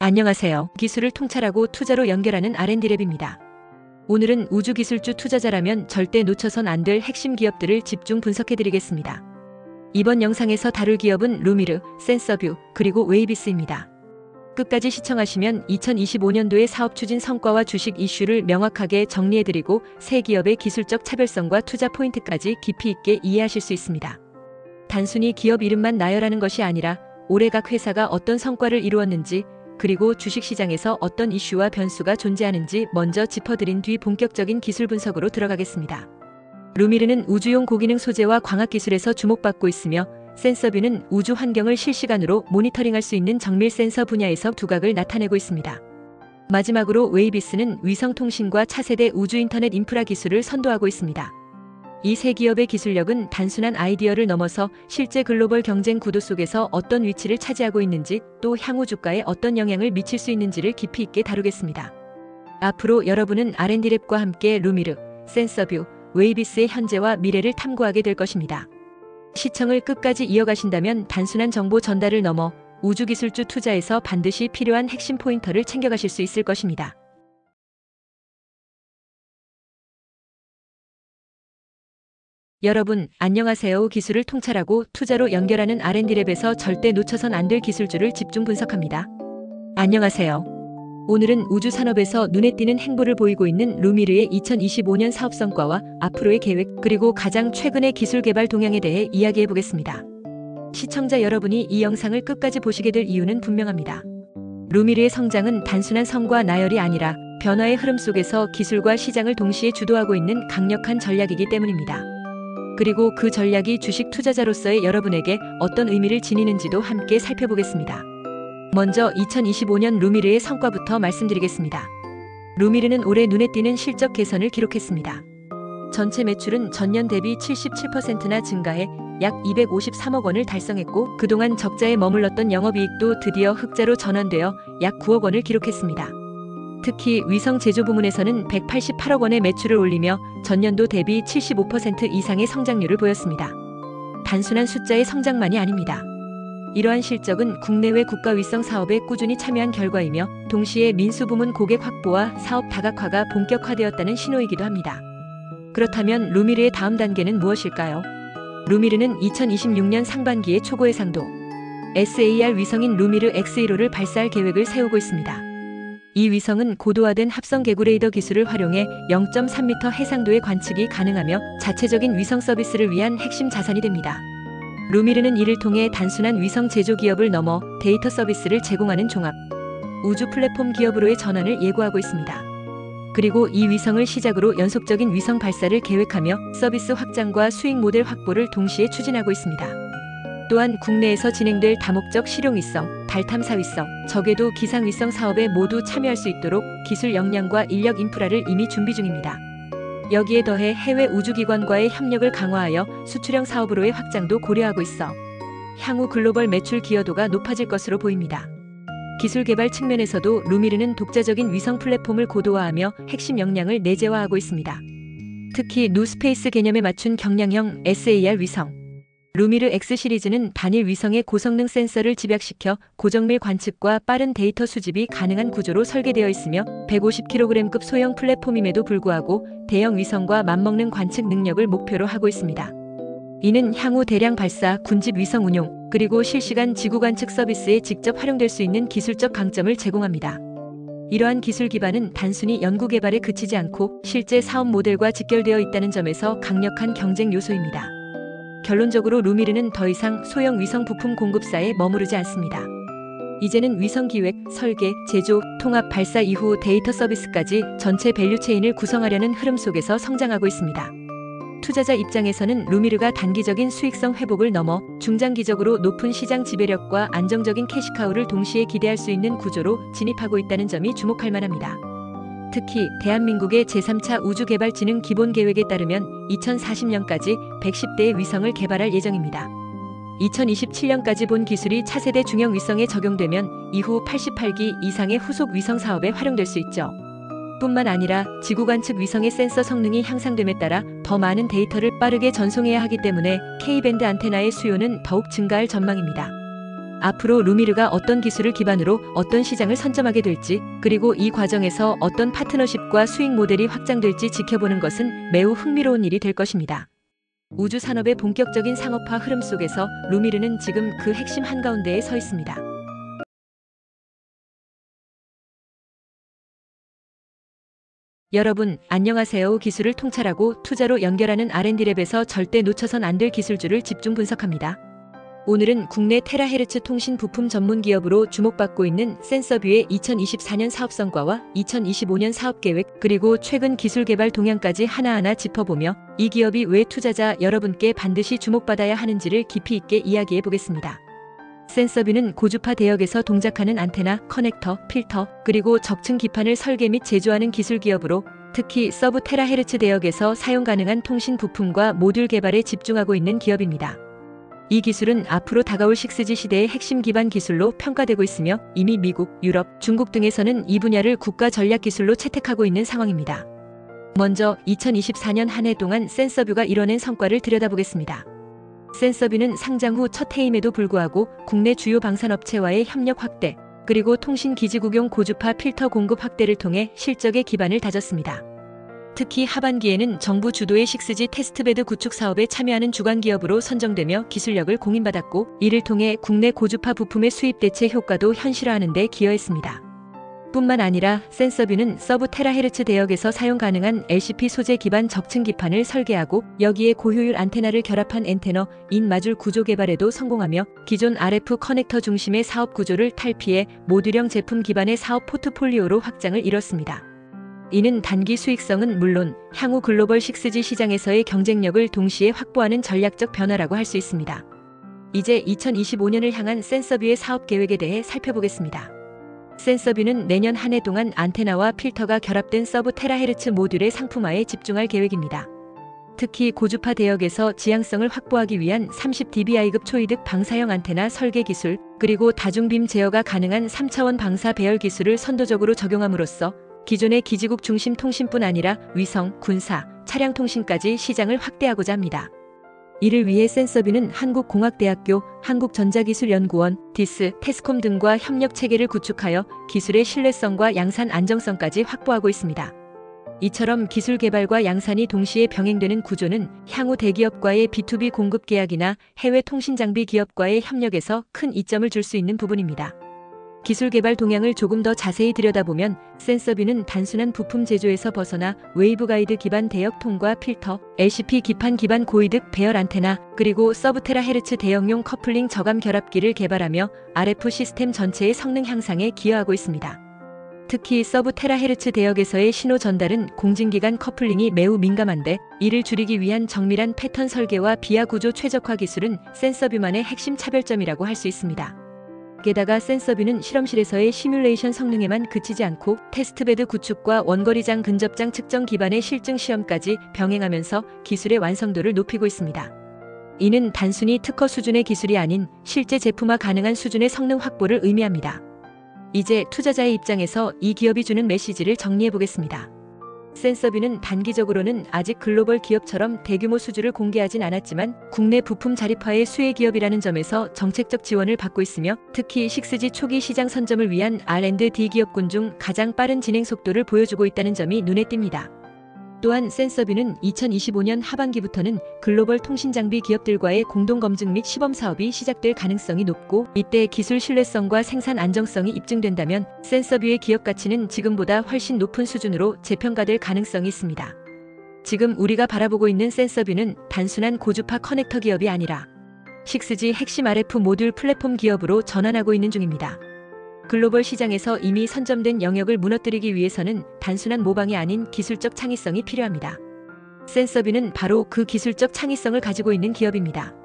안녕하세요. 기술을 통찰하고 투자로 연결하는 R&D랩입니다. 오늘은 우주기술주 투자자라면 절대 놓쳐선 안 될 핵심 기업들을 집중 분석해드리겠습니다. 이번 영상에서 다룰 기업은 루미르, 센서뷰, 그리고 웨이비스입니다. 끝까지 시청하시면 2025년도의 사업 추진 성과와 주식 이슈를 명확하게 정리해드리고 세 기업의 기술적 차별성과 투자 포인트까지 깊이 있게 이해하실 수 있습니다. 단순히 기업 이름만 나열하는 것이 아니라 올해 각 회사가 어떤 성과를 이루었는지, 그리고 주식시장에서 어떤 이슈와 변수가 존재하는지 먼저 짚어드린 뒤 본격적인 기술 분석으로 들어가겠습니다. 루미르는 우주용 고기능 소재와 광학기술에서 주목받고 있으며 센서뷰는 우주 환경을 실시간으로 모니터링할 수 있는 정밀 센서 분야에서 두각을 나타내고 있습니다. 마지막으로 웨이비스는 위성통신과 차세대 우주인터넷 인프라 기술을 선도하고 있습니다. 이 세 기업의 기술력은 단순한 아이디어를 넘어서 실제 글로벌 경쟁 구도 속에서 어떤 위치를 차지하고 있는지, 또 향후 주가에 어떤 영향을 미칠 수 있는지를 깊이 있게 다루겠습니다. 앞으로 여러분은 R&D랩과 함께 루미르, 센서뷰, 웨이비스의 현재와 미래를 탐구하게 될 것입니다. 시청을 끝까지 이어가신다면 단순한 정보 전달을 넘어 우주기술주 투자에서 반드시 필요한 핵심 포인터를 챙겨가실 수 있을 것입니다. 여러분, 안녕하세요. 기술을 통찰하고 투자로 연결하는 R&D랩에서 절대 놓쳐선 안 될 기술주를 집중 분석합니다. 안녕하세요. 오늘은 우주 산업에서 눈에 띄는 행보를 보이고 있는 루미르의 2025년 사업 성과와 앞으로의 계획, 그리고 가장 최근의 기술 개발 동향에 대해 이야기해 보겠습니다. 시청자 여러분이 이 영상을 끝까지 보시게 될 이유는 분명합니다. 루미르의 성장은 단순한 성과 나열이 아니라 변화의 흐름 속에서 기술과 시장을 동시에 주도하고 있는 강력한 전략이기 때문입니다. 그리고 그 전략이 주식 투자자로서의 여러분에게 어떤 의미를 지니는지도 함께 살펴보겠습니다. 먼저 2025년 루미르의 성과부터 말씀드리겠습니다. 루미르는 올해 눈에 띄는 실적 개선을 기록했습니다. 전체 매출은 전년 대비 77%나 증가해 약 253억 원을 달성했고, 그동안 적자에 머물렀던 영업이익도 드디어 흑자로 전환되어 약 9억 원을 기록했습니다. 특히 위성 제조 부문에서는 188억 원의 매출을 올리며 전년도 대비 75% 이상의 성장률을 보였습니다. 단순한 숫자의 성장만이 아닙니다. 이러한 실적은 국내외 국가위성 사업에 꾸준히 참여한 결과이며 동시에 민수 부문 고객 확보와 사업 다각화가 본격화되었다는 신호이기도 합니다. 그렇다면 루미르의 다음 단계는 무엇일까요? 루미르는 2026년 상반기에 초고 해상도 SAR 위성인 루미르 X1호를 발사할 계획을 세우고 있습니다. 이 위성은 고도화된 합성 개구 레이더 기술을 활용해 0.3m 해상도의 관측이 가능하며 자체적인 위성 서비스를 위한 핵심 자산이 됩니다. 루미르는 이를 통해 단순한 위성 제조 기업을 넘어 데이터 서비스를 제공하는 종합 우주 플랫폼 기업으로의 전환을 예고하고 있습니다. 그리고 이 위성을 시작으로 연속적인 위성 발사를 계획하며 서비스 확장과 수익 모델 확보를 동시에 추진하고 있습니다. 또한 국내에서 진행될 다목적 실용위성, 달 탐사위성, 저궤도 기상위성 사업에 모두 참여할 수 있도록 기술 역량과 인력 인프라를 이미 준비 중입니다. 여기에 더해 해외 우주기관과의 협력을 강화하여 수출형 사업으로의 확장도 고려하고 있어 향후 글로벌 매출 기여도가 높아질 것으로 보입니다. 기술 개발 측면에서도 루미르는 독자적인 위성 플랫폼을 고도화하며 핵심 역량을 내재화하고 있습니다. 특히 누스페이스 개념에 맞춘 경량형 SAR 위성 루미르 X 시리즈는 단일 위성의 고성능 센서를 집약시켜 고정밀 관측과 빠른 데이터 수집이 가능한 구조로 설계되어 있으며 150kg급 소형 플랫폼임에도 불구하고 대형 위성과 맞먹는 관측 능력을 목표로 하고 있습니다. 이는 향후 대량 발사, 군집 위성 운용, 그리고 실시간 지구 관측 서비스에 직접 활용될 수 있는 기술적 강점을 제공합니다. 이러한 기술 기반은 단순히 연구 개발에 그치지 않고 실제 사업 모델과 직결되어 있다는 점에서 강력한 경쟁 요소입니다. 결론적으로 루미르는 더 이상 소형 위성 부품 공급사에 머무르지 않습니다. 이제는 위성 기획, 설계, 제조, 통합, 발사 이후 데이터 서비스까지 전체 밸류체인을 구성하려는 흐름 속에서 성장하고 있습니다. 투자자 입장에서는 루미르가 단기적인 수익성 회복을 넘어 중장기적으로 높은 시장 지배력과 안정적인 캐시카우를 동시에 기대할 수 있는 구조로 진입하고 있다는 점이 주목할 만합니다. 특히 대한민국의 제3차 우주개발진흥 기본계획에 따르면 2040년까지 110대의 위성을 개발할 예정입니다. 2027년까지 본 기술이 차세대 중형 위성에 적용되면 이후 88기 이상의 후속 위성 사업에 활용될 수 있죠. 뿐만 아니라 지구 관측 위성의 센서 성능이 향상됨에 따라 더 많은 데이터를 빠르게 전송해야 하기 때문에 K밴드 안테나의 수요는 더욱 증가할 전망입니다. 앞으로 루미르가 어떤 기술을 기반으로 어떤 시장을 선점하게 될지, 그리고 이 과정에서 어떤 파트너십과 수익 모델이 확장될지 지켜보는 것은 매우 흥미로운 일이 될 것입니다. 우주 산업의 본격적인 상업화 흐름 속에서 루미르는 지금 그 핵심 한가운데에 서 있습니다. 여러분, 안녕하세요. 기술을 통찰하고 투자로 연결하는 R&D랩에서 절대 놓쳐선 안 될 기술주를 집중 분석합니다. 오늘은 국내 테라헤르츠 통신 부품 전문 기업으로 주목받고 있는 센서뷰의 2024년 사업성과와 2025년 사업계획, 그리고 최근 기술 개발 동향까지 하나하나 짚어보며 이 기업이 왜 투자자 여러분께 반드시 주목받아야 하는지를 깊이 있게 이야기해 보겠습니다. 센서뷰는 고주파 대역에서 동작하는 안테나, 커넥터, 필터, 그리고 적층 기판을 설계 및 제조하는 기술 기업으로 특히 서브 테라헤르츠 대역에서 사용 가능한 통신 부품과 모듈 개발에 집중하고 있는 기업입니다. 이 기술은 앞으로 다가올 6G 시대의 핵심 기반 기술로 평가되고 있으며 이미 미국, 유럽, 중국 등에서는 이 분야를 국가 전략 기술로 채택하고 있는 상황입니다. 먼저 2024년 한 해 동안 센서뷰가 이뤄낸 성과를 들여다보겠습니다. 센서뷰는 상장 후 첫 해임에도 불구하고 국내 주요 방산업체와의 협력 확대, 그리고 통신 기지국용 고주파 필터 공급 확대를 통해 실적의 기반을 다졌습니다. 특히 하반기에는 정부 주도의 6G 테스트베드 구축 사업에 참여하는 주관 기업으로 선정되며 기술력을 공인받았고, 이를 통해 국내 고주파 부품의 수입 대체 효과도 현실화하는 데 기여했습니다. 뿐만 아니라 센서뷰는 서브 테라헤르츠 대역에서 사용 가능한 LCP 소재 기반 적층 기판을 설계하고 여기에 고효율 안테나를 결합한 엔테너, 인 마줄 구조 개발에도 성공하며 기존 RF 커넥터 중심의 사업 구조를 탈피해 모듈형 제품 기반의 사업 포트폴리오로 확장을 이뤘습니다. 이는 단기 수익성은 물론 향후 글로벌 6G 시장에서의 경쟁력을 동시에 확보하는 전략적 변화라고 할 수 있습니다. 이제 2025년을 향한 센서뷰의 사업 계획에 대해 살펴보겠습니다. 센서뷰는 내년 한 해 동안 안테나와 필터가 결합된 서브 테라헤르츠 모듈의 상품화에 집중할 계획입니다. 특히 고주파 대역에서 지향성을 확보하기 위한 30dBi급 초이득 방사형 안테나 설계 기술, 그리고 다중빔 제어가 가능한 3차원 방사 배열 기술을 선도적으로 적용함으로써 기존의 기지국 중심 통신뿐 아니라 위성, 군사, 차량 통신까지 시장을 확대하고자 합니다. 이를 위해 센서뷰는 한국공학대학교, 한국전자기술연구원, 디스, 테스콤 등과 협력 체계를 구축하여 기술의 신뢰성과 양산 안정성까지 확보하고 있습니다. 이처럼 기술 개발과 양산이 동시에 병행되는 구조는 향후 대기업과의 B2B 공급 계약이나 해외 통신장비 기업과의 협력에서 큰 이점을 줄 수 있는 부분입니다. 기술 개발 동향을 조금 더 자세히 들여다보면 센서뷰는 단순한 부품 제조에서 벗어나 웨이브가이드 기반 대역 통과 필터, LCP 기판 기반 고이득 배열 안테나, 그리고 서브 테라헤르츠 대역용 커플링 저감 결합기를 개발하며 RF 시스템 전체의 성능 향상에 기여하고 있습니다. 특히 서브 테라헤르츠 대역에서의 신호 전달은 공진기간 커플링이 매우 민감한데, 이를 줄이기 위한 정밀한 패턴 설계와 비하 구조 최적화 기술은 센서뷰만의 핵심 차별점이라고 할 수 있습니다. 게다가 센서뷰는 실험실에서의 시뮬레이션 성능에만 그치지 않고 테스트베드 구축과 원거리장 근접장 측정 기반의 실증 시험까지 병행하면서 기술의 완성도를 높이고 있습니다. 이는 단순히 특허 수준의 기술이 아닌 실제 제품화 가능한 수준의 성능 확보를 의미합니다. 이제 투자자의 입장에서 이 기업이 주는 메시지를 정리해 보겠습니다. 센서뷰는 단기적으로는 아직 글로벌 기업처럼 대규모 수주를 공개하진 않았지만 국내 부품 자립화의 수혜 기업이라는 점에서 정책적 지원을 받고 있으며, 특히 6G 초기 시장 선점을 위한 R&D 기업군 중 가장 빠른 진행 속도를 보여주고 있다는 점이 눈에 띕니다. 또한 센서뷰는 2025년 하반기부터는 글로벌 통신장비 기업들과의 공동검증 및 시범 사업이 시작될 가능성이 높고, 이때 기술 신뢰성과 생산 안정성이 입증된다면 센서뷰의 기업 가치는 지금보다 훨씬 높은 수준으로 재평가될 가능성이 있습니다. 지금 우리가 바라보고 있는 센서뷰는 단순한 고주파 커넥터 기업이 아니라 6G 핵심 RF 모듈 플랫폼 기업으로 전환하고 있는 중입니다. 글로벌 시장에서 이미 선점된 영역을 무너뜨리기 위해서는 단순한 모방이 아닌 기술적 창의성이 필요합니다. 센서뷰는 바로 그 기술적 창의성을 가지고 있는 기업입니다.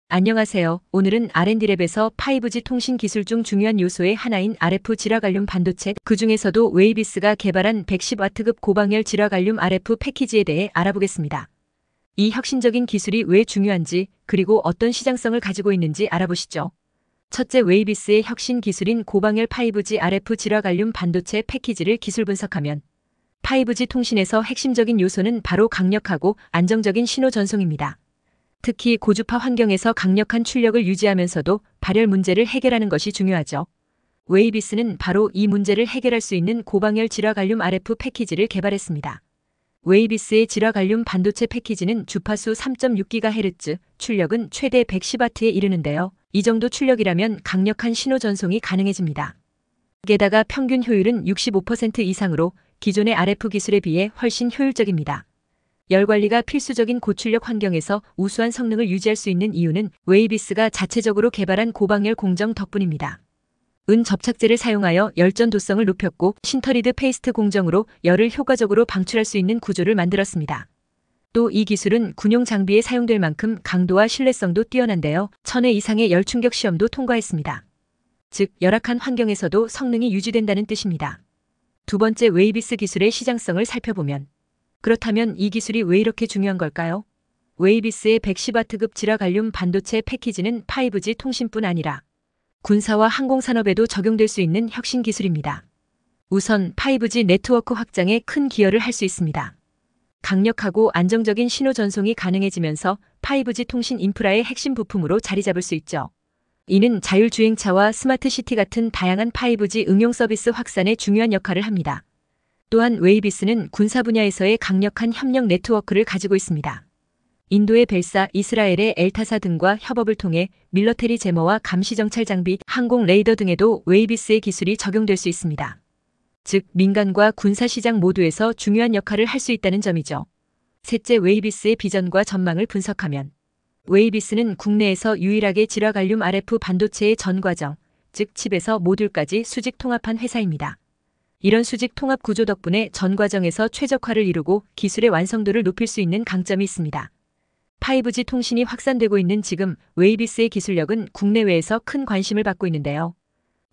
안녕하세요. 오늘은 R&D랩에서 5G 통신 기술 중 중요한 요소의 하나인 RF 질화갈륨 반도체, 그 중에서도 웨이비스가 개발한 110W급 고방열 질화갈륨 RF 패키지에 대해 알아보겠습니다. 이 혁신적인 기술이 왜 중요한지, 그리고 어떤 시장성을 가지고 있는지 알아보시죠. 첫째, 웨이비스의 혁신 기술인 고방열 5G RF 질화갈륨 반도체 패키지를 기술 분석하면 5G 통신에서 핵심적인 요소는 바로 강력하고 안정적인 신호 전송입니다. 특히 고주파 환경에서 강력한 출력을 유지하면서도 발열 문제를 해결하는 것이 중요하죠. 웨이비스는 바로 이 문제를 해결할 수 있는 고방열 질화갈륨 RF 패키지를 개발했습니다. 웨이비스의 질화갈륨 반도체 패키지는 주파수 3.6GHz, 출력은 최대 110W에 이르는데요. 이 정도 출력이라면 강력한 신호 전송이 가능해집니다. 게다가 평균 효율은 65% 이상으로 기존의 RF 기술에 비해 훨씬 효율적입니다. 열 관리가 필수적인 고출력 환경에서 우수한 성능을 유지할 수 있는 이유는 웨이비스가 자체적으로 개발한 고방열 공정 덕분입니다. 은 접착제를 사용하여 열전도성을 높였고 신터리드 페이스트 공정으로 열을 효과적으로 방출할 수 있는 구조를 만들었습니다. 또 이 기술은 군용 장비에 사용될 만큼 강도와 신뢰성도 뛰어난데요. 1000회 이상의 열 충격 시험도 통과했습니다. 즉, 열악한 환경에서도 성능이 유지된다는 뜻입니다. 두 번째, 웨이비스 기술의 시장성을 살펴보면 그렇다면 이 기술이 왜 이렇게 중요한 걸까요? 웨이비스의 110W급 질화갈륨 반도체 패키지는 5G 통신뿐 아니라 군사와 항공산업에도 적용될 수 있는 혁신 기술입니다. 우선 5G 네트워크 확장에 큰 기여를 할 수 있습니다. 강력하고 안정적인 신호 전송이 가능해지면서 5G 통신 인프라의 핵심 부품으로 자리 잡을 수 있죠. 이는 자율주행차와 스마트시티 같은 다양한 5G 응용 서비스 확산에 중요한 역할을 합니다. 또한 웨이비스는 군사 분야에서의 강력한 협력 네트워크를 가지고 있습니다. 인도의 벨사, 이스라엘의 엘타사 등과 협업을 통해 밀러테리 제머와 감시 정찰 장비, 항공 레이더 등에도 웨이비스의 기술이 적용될 수 있습니다. 즉, 민간과 군사 시장 모두에서 중요한 역할을 할 수 있다는 점이죠. 셋째, 웨이비스의 비전과 전망을 분석하면 웨이비스는 국내에서 유일하게 질화갈륨 RF 반도체의 전 과정, 즉 칩에서 모듈까지 수직 통합한 회사입니다. 이런 수직 통합 구조 덕분에 전 과정에서 최적화를 이루고 기술의 완성도를 높일 수 있는 강점이 있습니다. 5G 통신이 확산되고 있는 지금 웨이비스의 기술력은 국내외에서 큰 관심을 받고 있는데요.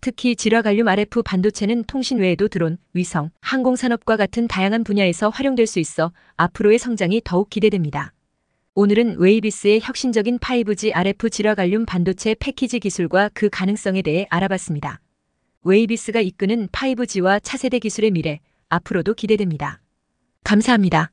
특히 질화갈륨 RF 반도체는 통신 외에도 드론, 위성, 항공산업과 같은 다양한 분야에서 활용될 수 있어 앞으로의 성장이 더욱 기대됩니다. 오늘은 웨이비스의 혁신적인 5G RF 질화갈륨 반도체 패키지 기술과 그 가능성에 대해 알아봤습니다. 웨이비스가 이끄는 5G와 차세대 기술의 미래, 앞으로도 기대됩니다. 감사합니다.